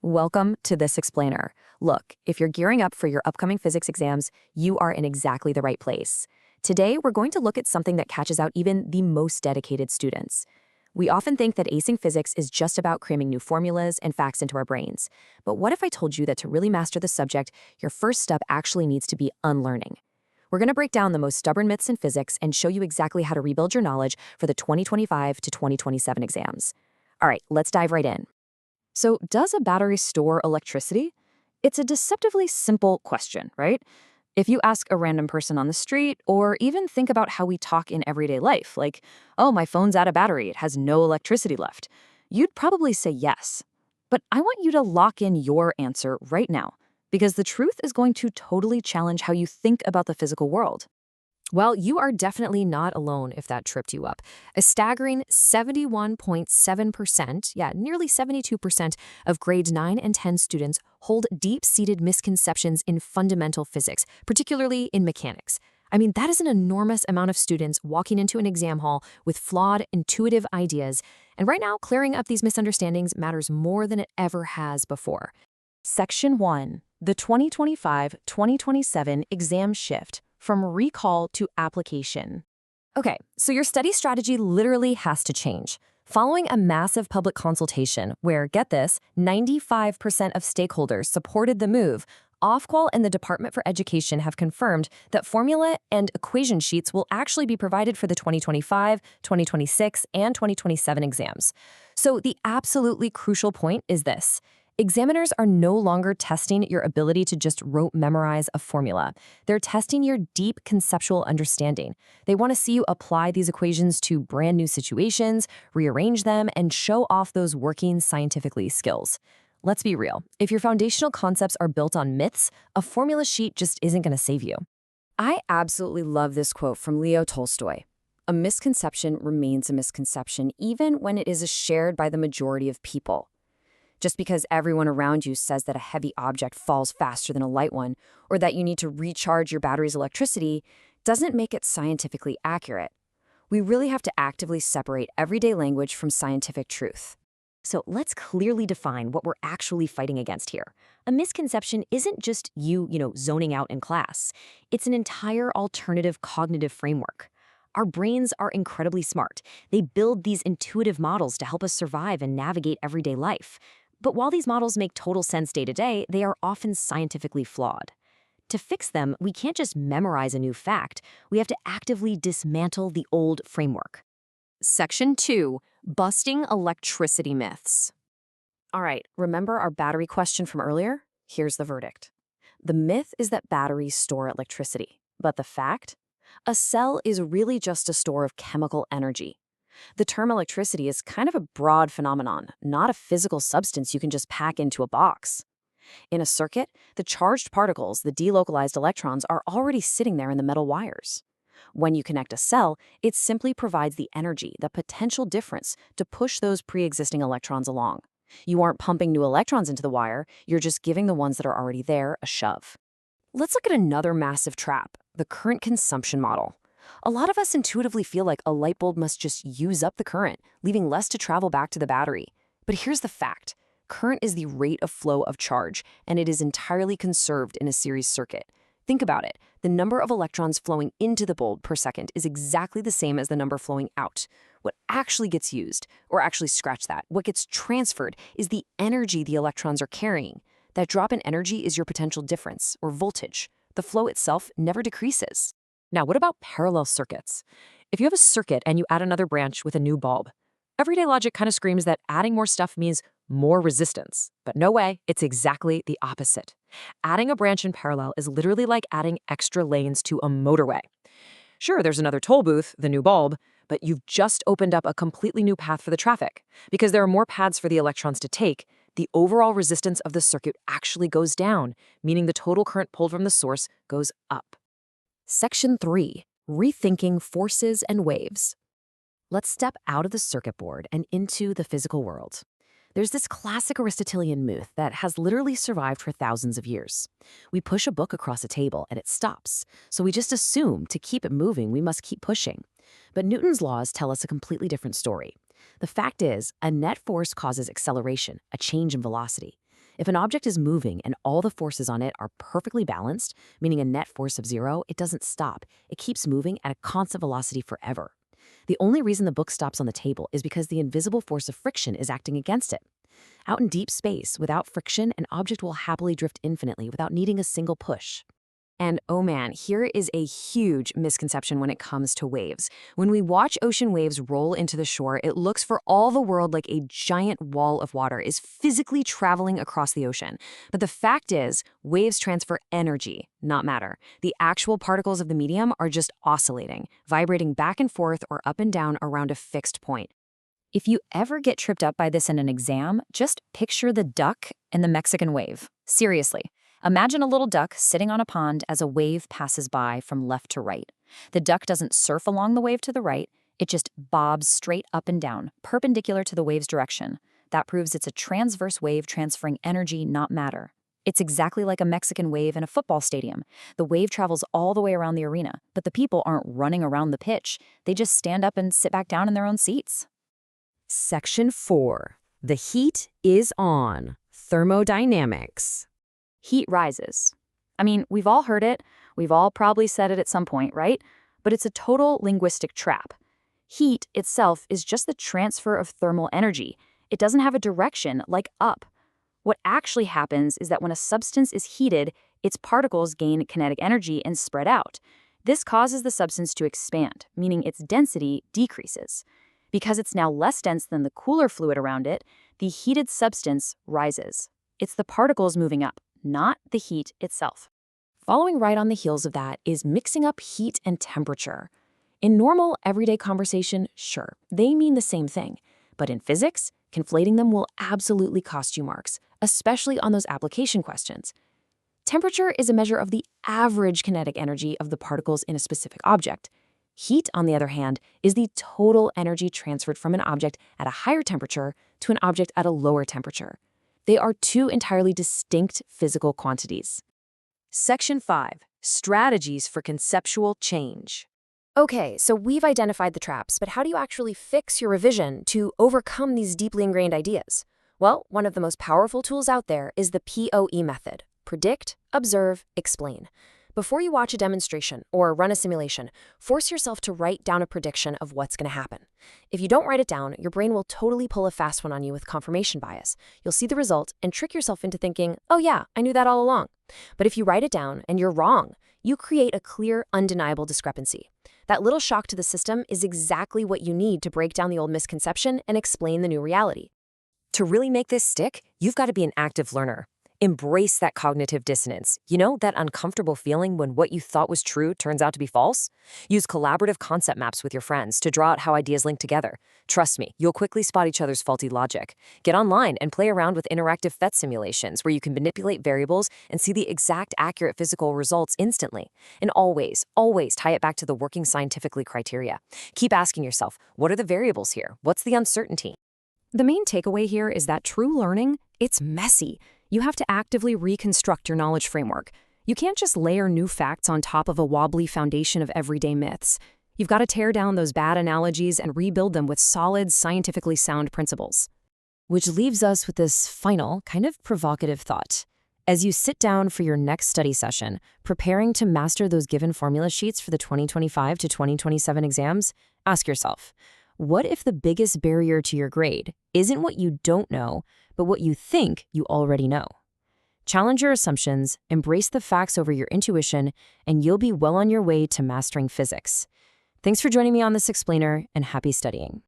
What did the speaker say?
Welcome to This Explainer. Look, if you're gearing up for your upcoming physics exams, you are in exactly the right place. Today, we're going to look at something that catches out even the most dedicated students. We often think that acing physics is just about cramming new formulas and facts into our brains. But what if I told you that to really master the subject, your first step actually needs to be unlearning? We're going to break down the most stubborn myths in physics and show you exactly how to rebuild your knowledge for the 2025 to 2027 exams. All right, let's dive right in. So, does a battery store electricity? It's a deceptively simple question, right? If you ask a random person on the street, or even think about how we talk in everyday life, like, oh, my phone's out of battery, it has no electricity left, you'd probably say yes. But I want you to lock in your answer right now, because the truth is going to totally challenge how you think about the physical world. Well, you are definitely not alone if that tripped you up. A staggering 71.7%, nearly 72% of grades 9 and 10 students hold deep-seated misconceptions in fundamental physics, particularly in mechanics. I mean, that is an enormous amount of students walking into an exam hall with flawed, intuitive ideas. And right now, clearing up these misunderstandings matters more than it ever has before. Section 1. The 2025-2027 exam shift. From recall to application. Okay, so your study strategy literally has to change. Following a massive public consultation where, get this, 95% of stakeholders supported the move, Ofqual and the Department for Education have confirmed that formula and equation sheets will actually be provided for the 2025, 2026, and 2027 exams. So the absolutely crucial point is this. Examiners are no longer testing your ability to just rote memorize a formula. They're testing your deep conceptual understanding. They want to see you apply these equations to brand new situations, rearrange them, and show off those working scientifically skills. Let's be real. If your foundational concepts are built on myths, a formula sheet just isn't going to save you. I absolutely love this quote from Leo Tolstoy. A misconception remains a misconception even when it is shared by the majority of people. Just because everyone around you says that a heavy object falls faster than a light one, or that you need to recharge your battery's electricity, doesn't make it scientifically accurate. We really have to actively separate everyday language from scientific truth. So let's clearly define what we're actually fighting against here. A misconception isn't just you zoning out in class. It's an entire alternative cognitive framework. Our brains are incredibly smart. They build these intuitive models to help us survive and navigate everyday life. But while these models make total sense day to day, they are often scientifically flawed. To fix them, we can't just memorize a new fact. We have to actively dismantle the old framework. Section 2. Busting electricity myths. All right, remember our battery question from earlier? Here's the verdict. The myth is that batteries store electricity. But the fact? A cell is really just a store of chemical energy. The term electricity is kind of a broad phenomenon, not a physical substance you can just pack into a box. In a circuit, the charged particles, the delocalized electrons, are already sitting there in the metal wires. When you connect a cell, it simply provides the energy, the potential difference, to push those pre-existing electrons along. You aren't pumping new electrons into the wire, you're just giving the ones that are already there a shove. Let's look at another massive trap, the current consumption model. A lot of us intuitively feel like a light bulb must just use up the current, leaving less to travel back to the battery. But here's the fact. Current is the rate of flow of charge, and it is entirely conserved in a series circuit. Think about it. The number of electrons flowing into the bulb per second is exactly the same as the number flowing out. What actually gets used, or actually scratch that, what gets transferred is the energy the electrons are carrying. That drop in energy is your potential difference, or voltage. The flow itself never decreases. Now, what about parallel circuits? If you have a circuit and you add another branch with a new bulb, everyday logic kind of screams that adding more stuff means more resistance. But no way, it's exactly the opposite. Adding a branch in parallel is literally like adding extra lanes to a motorway. Sure, there's another toll booth, the new bulb, but you've just opened up a completely new path for the traffic. Because there are more paths for the electrons to take, the overall resistance of the circuit actually goes down, meaning the total current pulled from the source goes up. Section 3. Rethinking forces and waves. Let's step out of the circuit board and into the physical world. There's this classic Aristotelian myth that has literally survived for thousands of years. We push a book across a table and it stops, so we just assume to keep it moving we must keep pushing. But Newton's laws tell us a completely different story. The fact is, a net force causes acceleration, a change in velocity. If an object is moving and all the forces on it are perfectly balanced, meaning a net force of 0, it doesn't stop. It keeps moving at a constant velocity forever. The only reason the book stops on the table is because the invisible force of friction is acting against it. Out in deep space, without friction, an object will happily drift infinitely without needing a single push. And oh man, here is a huge misconception when it comes to waves. When we watch ocean waves roll into the shore, it looks for all the world like a giant wall of water is physically traveling across the ocean. But the fact is, waves transfer energy, not matter. The actual particles of the medium are just oscillating, vibrating back and forth or up and down around a fixed point. If you ever get tripped up by this in an exam, just picture the duck and the Mexican wave. Seriously. Imagine a little duck sitting on a pond as a wave passes by from left to right. The duck doesn't surf along the wave to the right, it just bobs straight up and down, perpendicular to the wave's direction. That proves it's a transverse wave transferring energy, not matter. It's exactly like a Mexican wave in a football stadium. The wave travels all the way around the arena, but the people aren't running around the pitch. They just stand up and sit back down in their own seats. Section 4. The heat is on. Thermodynamics. Heat rises. I mean, we've all heard it. We've all probably said it at some point, right? But it's a total linguistic trap. Heat itself is just the transfer of thermal energy. It doesn't have a direction like up. What actually happens is that when a substance is heated, its particles gain kinetic energy and spread out. This causes the substance to expand, meaning its density decreases. Because it's now less dense than the cooler fluid around it, the heated substance rises. It's the particles moving up, not the heat itself. Following right on the heels of that is mixing up heat and temperature. In normal, everyday conversation, sure, they mean the same thing. But in physics, conflating them will absolutely cost you marks, especially on those application questions. Temperature is a measure of the average kinetic energy of the particles in a specific object. Heat, on the other hand, is the total energy transferred from an object at a higher temperature to an object at a lower temperature. They are two entirely distinct physical quantities. Section 5. Strategies for conceptual change. Okay, so we've identified the traps, but how do you actually fix your revision to overcome these deeply ingrained ideas? Well, one of the most powerful tools out there is the POE method. Predict, observe, explain. Before you watch a demonstration or run a simulation, force yourself to write down a prediction of what's going to happen. If you don't write it down, your brain will totally pull a fast one on you with confirmation bias. You'll see the result and trick yourself into thinking, oh yeah, I knew that all along. But if you write it down and you're wrong, you create a clear, undeniable discrepancy. That little shock to the system is exactly what you need to break down the old misconception and explain the new reality. To really make this stick, you've got to be an active learner. Embrace that cognitive dissonance. You know, that uncomfortable feeling when what you thought was true turns out to be false? Use collaborative concept maps with your friends to draw out how ideas link together. Trust me, you'll quickly spot each other's faulty logic. Get online and play around with interactive PhET simulations where you can manipulate variables and see the exact accurate physical results instantly. And always, always tie it back to the working scientifically criteria. Keep asking yourself, what are the variables here? What's the uncertainty? The main takeaway here is that true learning, it's messy. You have to actively reconstruct your knowledge framework. You can't just layer new facts on top of a wobbly foundation of everyday myths. You've got to tear down those bad analogies and rebuild them with solid, scientifically sound principles. Which leaves us with this final, kind of provocative thought. As you sit down for your next study session, preparing to master those given formula sheets for the 2025 to 2027 exams, ask yourself, what if the biggest barrier to your grade isn't what you don't know, but what you think you already know? Challenge your assumptions, embrace the facts over your intuition, and you'll be well on your way to mastering physics. Thanks for joining me on this explainer, and happy studying.